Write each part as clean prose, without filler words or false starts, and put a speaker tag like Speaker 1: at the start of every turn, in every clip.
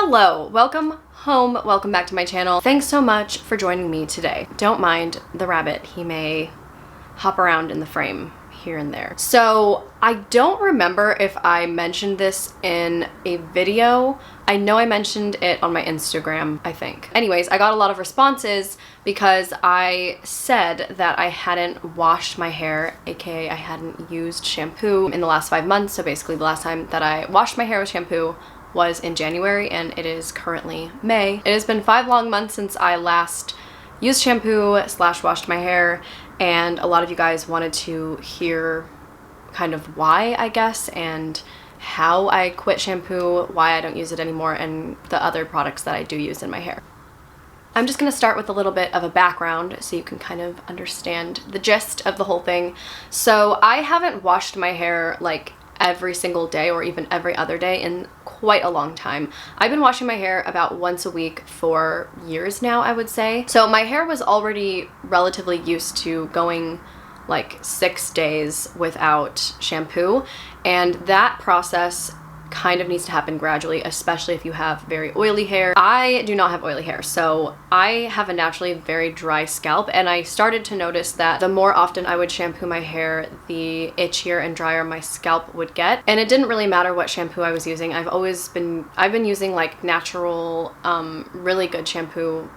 Speaker 1: Hello, welcome home, welcome back to my channel. Thanks so much for joining me today. Don't mind the rabbit, he may hop around in the frame here and there. So I don't remember if I mentioned this in a video. I know I mentioned it on my Instagram, I think. Anyways, I got a lot of responses because I said that I hadn't washed my hair, aka I hadn't used shampoo in the last 5 months. So basically the last time that I washed my hair with shampoo was in January, and it is currently May. It has been 5 long months since I last used shampoo / washed my hair, and a lot of you guys wanted to hear kind of why, I guess, and how I quit shampoo, why I don't use it anymore, and the other products that I do use in my hair. I'm just gonna start with a little bit of a background so you can kind of understand the gist of the whole thing. So I haven't washed my hair like every single day or even every other day in quite a long time. I've been washing my hair about once a week for years now, I would say. So my hair was already relatively used to going like 6 days without shampoo, and that process kind of needs to happen gradually, especially if you have very oily hair. I do not have oily hair, so I have a naturally very dry scalp, and I started to notice that the more often I would shampoo my hair, the itchier and drier my scalp would get. And it didn't really matter what shampoo I was using. I've been using like natural, really good shampoo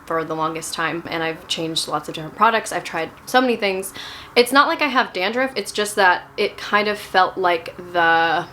Speaker 1: for the longest time, and I've changed lots of different products. I've tried so many things. It's not like I have dandruff, it's just that it kind of felt like the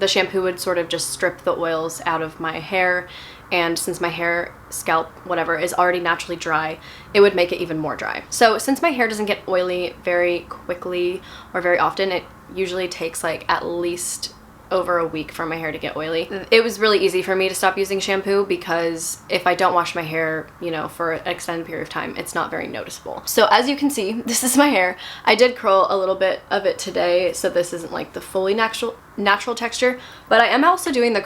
Speaker 1: shampoo would sort of just strip the oils out of my hair, and since my hair, scalp, whatever, is already naturally dry, it would make it even more dry. So since my hair doesn't get oily very quickly or very often, it usually takes like at least over a week for my hair to get oily. It was really easy for me to stop using shampoo because if I don't wash my hair, you know, for an extended period of time, it's not very noticeable. So as you can see, this is my hair. I did curl a little bit of it today, so this isn't like the fully natural texture, but I am also doing the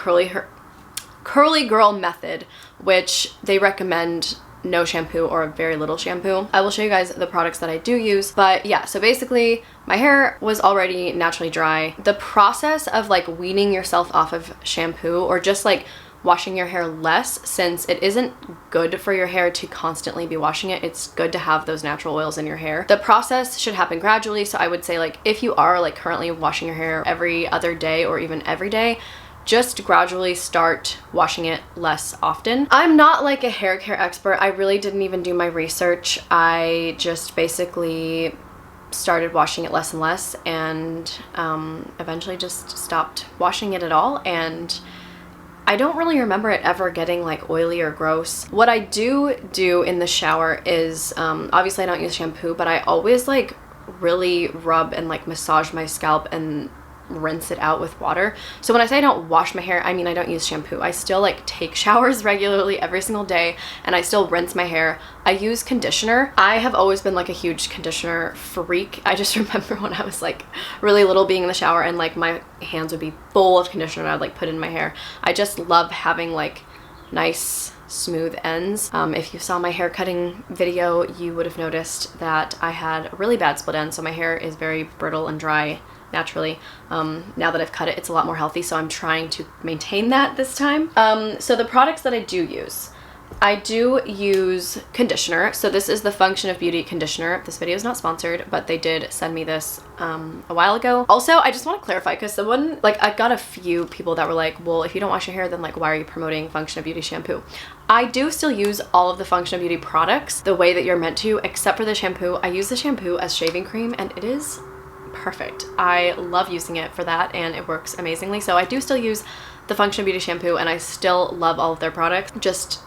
Speaker 1: curly girl method, which they recommend no shampoo or very little shampoo. I will show you guys the products that I do use, but yeah, so basically my hair was already naturally dry. The process of like weaning yourself off of shampoo or just like washing your hair less, since it isn't good for your hair to constantly be washing it, it's good to have those natural oils in your hair. The process should happen gradually, so I would say like if you are like currently washing your hair every other day or even every day, just gradually start washing it less often. I'm not like a hair care expert. I really didn't even do my research. I just basically started washing it less and less, and eventually just stopped washing it at all. And I don't really remember it ever getting like oily or gross. What I do in the shower is, obviously I don't use shampoo, but I always like really rub and like massage my scalp and rinse it out with water. So when I say I don't wash my hair, I mean I don't use shampoo. I still like take showers regularly every single day, and I still rinse my hair. I use conditioner. I have always been like a huge conditioner freak. I just remember when I was like really little being in the shower and like my hands would be full of conditioner and I'd like put it in my hair. I just love having like nice smooth ends. If you saw my hair cutting video, you would have noticed that I had a really bad split end, so my hair is very brittle and dry naturally. Now that I've cut it, it's a lot more healthy, so I'm trying to maintain that this time. So the products that I do use conditioner. So this is the Function of Beauty conditioner. This video is not sponsored, but they did send me this a while ago. Also, I just want to clarify, because I got a few people that were like, well, if you don't wash your hair, then like why are you promoting Function of Beauty shampoo? I do still use all of the Function of Beauty products the way that you're meant to, except for the shampoo. I use the shampoo as shaving cream, and it is perfect. I love using it for that, and it works amazingly. So I do still use the Function of Beauty shampoo, and I still love all of their products.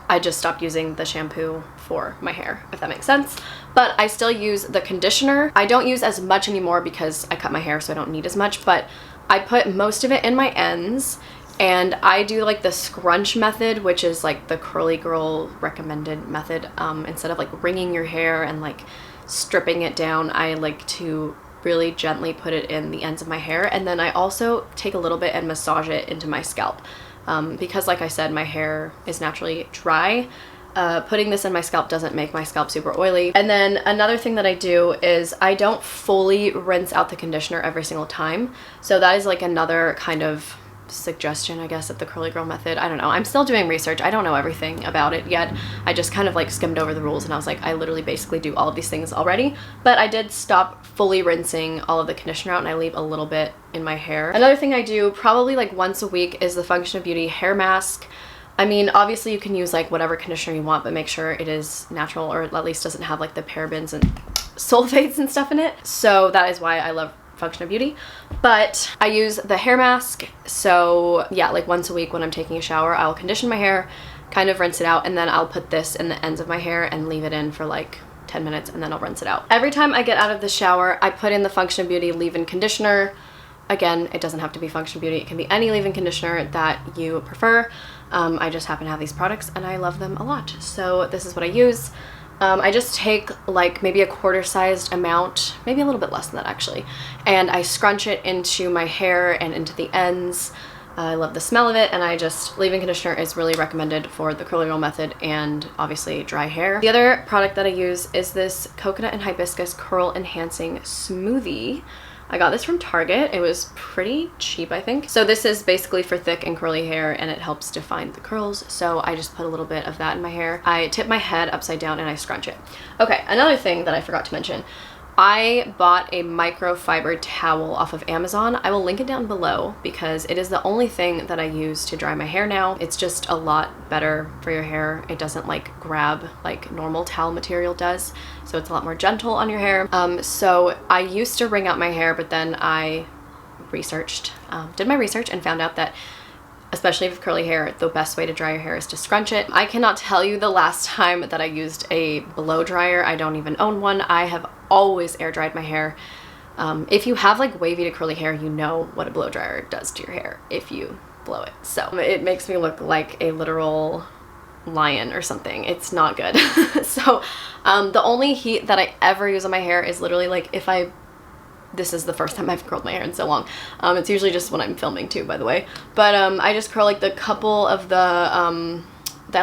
Speaker 1: I just stopped using the shampoo for my hair, if that makes sense. But I still use the conditioner. I don't use as much anymore because I cut my hair, so I don't need as much, but I put most of it in my ends, and I do like the scrunch method, which is like the curly girl recommended method. Instead of like wringing your hair and like stripping it down, I like to really gently put it in the ends of my hair, and then I also take a little bit and massage it into my scalp, because like I said, my hair is naturally dry. Putting this in my scalp doesn't make my scalp super oily. And then another thing that I do is I don't fully rinse out the conditioner every single time, so that is like another kind of suggestion, I guess, of the curly girl method. I don't know. I'm still doing research. I don't know everything about it yet. I just kind of like skimmed over the rules and I was like, I literally basically do all of these things already. But I did stop fully rinsing all of the conditioner out and I leave a little bit in my hair. Another thing I do probably like once a week is the Function of Beauty hair mask. I mean, obviously you can use like whatever conditioner you want, but make sure it is natural or at least doesn't have like the parabens and sulfates and stuff in it. So that is why I love Function of Beauty. But I use the hair mask, so yeah, like once a week when I'm taking a shower, I'll condition my hair, kind of rinse it out, and then I'll put this in the ends of my hair and leave it in for like 10 minutes and then I'll rinse it out. Every time I get out of the shower, I put in the Function of Beauty leave-in conditioner. Again, it doesn't have to be Function of Beauty, it can be any leave-in conditioner that you prefer. I just happen to have these products and I love them a lot, so this is what I use. I just take like maybe a quarter-sized amount, maybe a little bit less than that actually, and I scrunch it into my hair and into the ends. I love the smell of it, and I just, leave-in conditioner is really recommended for the curly girl method and obviously dry hair. The other product that I use is this coconut and hibiscus curl enhancing smoothie. I got this from Target. It was pretty cheap, I think. So this is basically for thick and curly hair and it helps define the curls. So I just put a little bit of that in my hair. I tip my head upside down and I scrunch it. Okay, another thing that I forgot to mention. I bought a microfiber towel off of Amazon. I will link it down below because it is the only thing that I use to dry my hair now. It's just a lot better for your hair. It doesn't like grab like normal towel material does. So it's a lot more gentle on your hair. So I used to wring out my hair, but then I did my research and found out that especially with curly hair, the best way to dry your hair is to scrunch it. I cannot tell you the last time that I used a blow dryer. I don't even own one. I have always air dried my hair. If you have like wavy to curly hair, you know what a blow dryer does to your hair if you blow it. So it makes me look like a literal lion or something. It's not good. So the only heat that I ever use on my hair is literally like if this is the first time I've curled my hair in so long. It's usually just when I'm filming too, by the way. But I just curl like the couple of the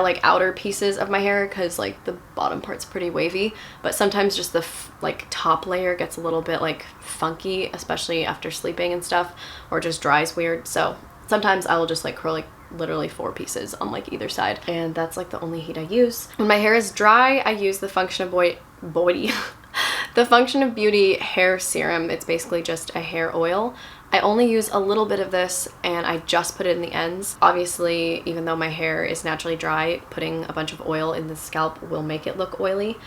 Speaker 1: like outer pieces of my hair because like the bottom part's pretty wavy. But sometimes just the like top layer gets a little bit like funky, especially after sleeping and stuff, or just dries weird. So sometimes I will just like curl like literally 4 pieces on like either side, and that's like the only heat I use. When my hair is dry, I use the Function of the Function of Beauty hair serum. It's basically just a hair oil. I only use a little bit of this and I just put it in the ends. Obviously, even though my hair is naturally dry, putting a bunch of oil in the scalp will make it look oily.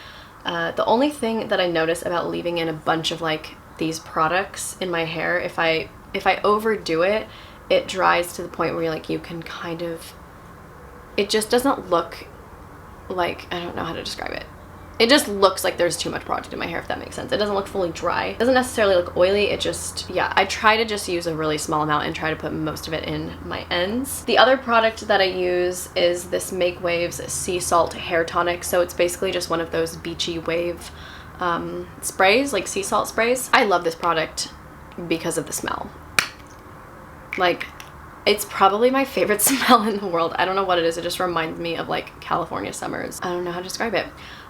Speaker 1: The only thing that I notice about leaving in a bunch of like these products in my hair, if I overdo it, it dries to the point where like you can kind of, it just doesn't look like, I don't know how to describe it. It just looks like there's too much product in my hair, if that makes sense. It doesn't look fully dry. It doesn't necessarily look oily. It just, yeah, I try to just use a really small amount and try to put most of it in my ends. The other product that I use is this Make Waves Sea Salt Hair Tonic. So it's basically just one of those beachy wave sprays, like sea salt sprays. I love this product because of the smell. Like, it's probably my favorite smell in the world. I don't know what it is. It just reminds me of like California summers. I don't know how to describe it.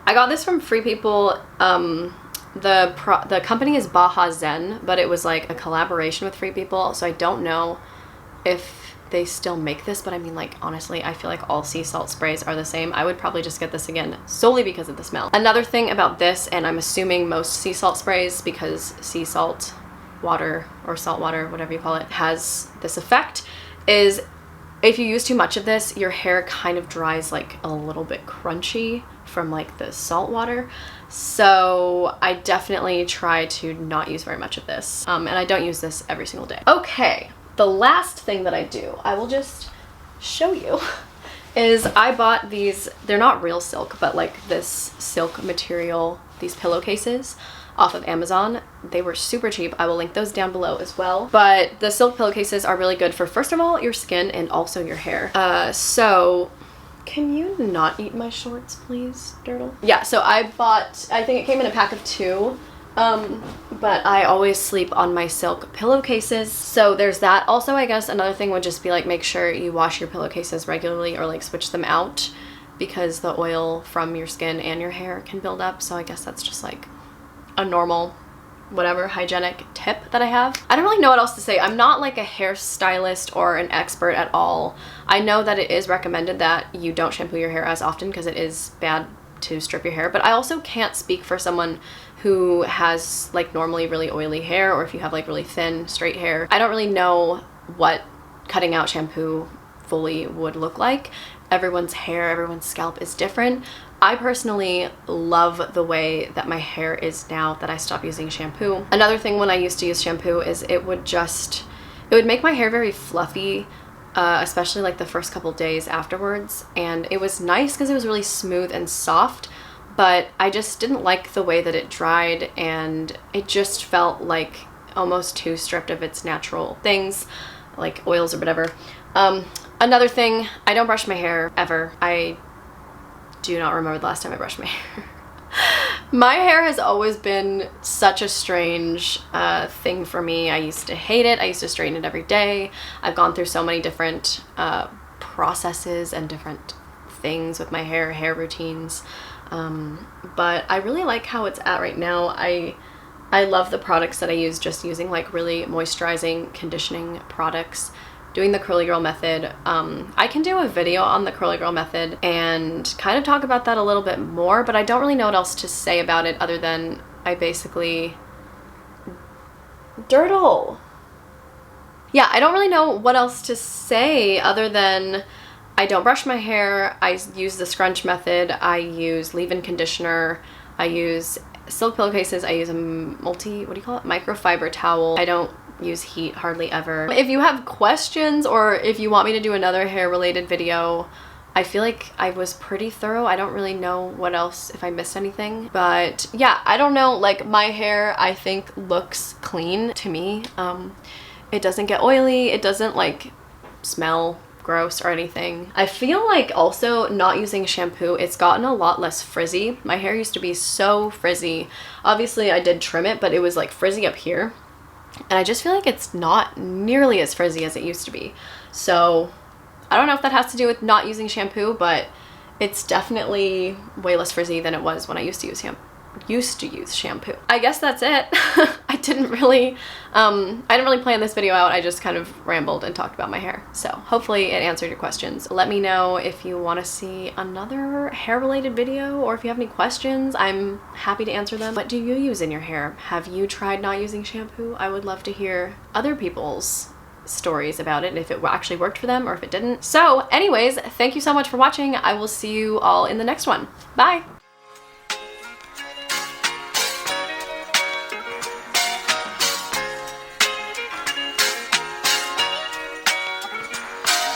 Speaker 1: I got this from Free People. The company is Baja Zen, but it was like a collaboration with Free People, so I don't know if they still make this, but I mean, like, honestly, I feel like all sea salt sprays are the same. I would probably just get this again solely because of the smell. Another thing about this, and I'm assuming most sea salt sprays, because sea salt water or salt water, whatever you call it, has this effect, is if you use too much of this, your hair kind of dries like a little bit crunchy from like the salt water. So I definitely try to not use very much of this. And I don't use this every single day. Okay, the last thing that I do, I will just show you, is I bought these, they're not real silk, but like this silk material, these pillowcases off of Amazon. They were super cheap. I will link those down below as well. But the silk pillowcases are really good for, first of all, your skin and also your hair. So can you not eat my shorts, please, Dirtle? Yeah, so I bought, I think it came in a pack of 2. But I always sleep on my silk pillowcases. So there's that. Also, I guess another thing would just be like, make sure you wash your pillowcases regularly or like switch them out, because the oil from your skin and your hair can build up. So I guess that's just like a normal whatever hygienic tip that I have. I don't really know what else to say. I'm not like a hairstylist or an expert at all. I know that it is recommended that you don't shampoo your hair as often because it is bad to strip your hair, but I also can't speak for someone who has like normally really oily hair, or if you have like really thin straight hair. I don't really know what cutting out shampoo fully would look like. Everyone's hair, everyone's scalp is different. I personally love the way that my hair is now that I stopped using shampoo. Another thing when I used to use shampoo is it would make my hair very fluffy, especially like the first couple days afterwards. And it was nice because it was really smooth and soft, but I just didn't like the way that it dried, and it just felt like almost too stripped of its natural things, like oils or whatever. Another thing, I don't brush my hair ever. I do not remember the last time I brushed my hair. My hair has always been such a strange thing for me. I used to hate it. I used to straighten it every day. I've gone through so many different processes and different things with my hair routines. But I really like how it's at right now. I love the products that I use, just using like really moisturizing, conditioning products. Doing the curly girl method. I can do a video on the curly girl method and kind of talk about that a little bit more, but I don't really know what else to say about it other than I basically... Dirtle! Yeah, I don't really know what else to say other than I don't brush my hair, I use the scrunch method, I use leave-in conditioner, I use silk pillowcases, I use a microfiber towel. I don't use heat hardly ever. If you have questions or if you want me to do another hair related video, I feel like I was pretty thorough. I don't really know what else, if I missed anything, but yeah, I don't know, like my hair I think looks clean to me. It doesn't get oily, it doesn't like smell gross or anything. I feel like also not using shampoo, it's gotten a lot less frizzy. My hair used to be so frizzy. Obviously I did trim it, but it was like frizzy up here. And I just feel like it's not nearly as frizzy as it used to be. So I don't know if that has to do with not using shampoo, but it's definitely way less frizzy than it was when I used to use shampoo. I guess that's it. I didn't really plan this video out. I just kind of rambled and talked about my hair. So hopefully it answered your questions. Let me know if you want to see another hair related video, or if you have any questions. I'm happy to answer them. What do you use in your hair? Have you tried not using shampoo? I would love to hear other people's stories about it, and if it actually worked for them or if it didn't. So anyways, thank you so much for watching. I will see you all in the next one. Bye!